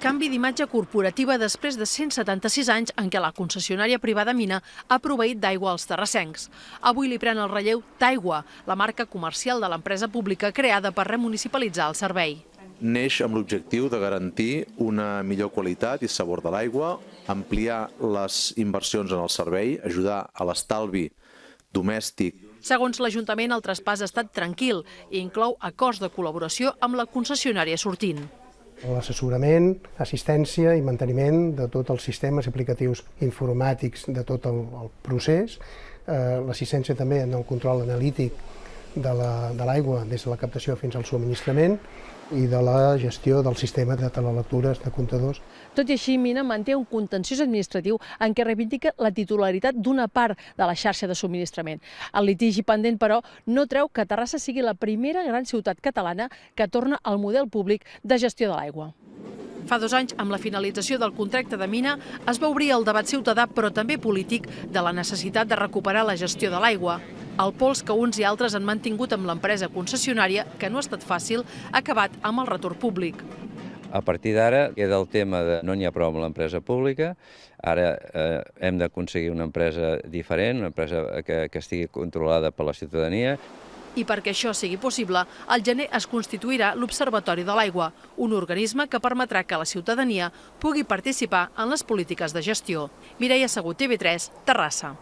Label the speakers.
Speaker 1: Canvi d'imatge corporativa després de 176 anys en què la concessionària privada Mina ha proveït d'aigua als terrassencs. Avui li pren el relleu Taigua, la marca comercial de l'empresa pública creada per remunicipalitzar el servei.
Speaker 2: Neix amb l'objectiu de garantir una millor qualitat i sabor de l'aigua, ampliar les inversions en el servei, ajudar a l'estalvi domèstic.
Speaker 1: Segons l'Ajuntament, el traspàs ha estat tranquil i inclou acords de col·laboració amb la concessionària sortint.
Speaker 3: L'assessorament, assistència i manteniment de tots els sistemes aplicatius informàtics de tot el procés, l'assistència també en el control analític de l'aigua des de la captació fins al subministrament i de la gestió del sistema de telelectures de comptadors.
Speaker 1: Tot i així, Mina manté un contenciós administratiu en què reivindica la titularitat d'una part de la xarxa de subministrament. El litigi pendent, però, no treu que Terrassa sigui la primera gran ciutat catalana que torna al model públic de gestió de l'aigua. Fa 2 anys, amb la finalització del contracte de Mina, es va obrir el debat ciutadà, però també polític, de la necessitat de recuperar la gestió de l'aigua. El pols que uns i altres han mantingut amb l'empresa concessionària, que no ha estat fàcil, ha acabat amb el retorn públic.
Speaker 4: A partir d'ara queda el tema de no n'hi ha prou amb l'empresa pública, ara hem d'aconseguir una empresa diferent, una empresa que estigui controlada per la ciutadania.
Speaker 1: I perquè això sigui possible, al gener es constituirà l'Observatori de l'Aigua, un organisme que permetrà que la ciutadania pugui participar en les polítiques de gestió. Mireia Segut, TV3, Terrassa.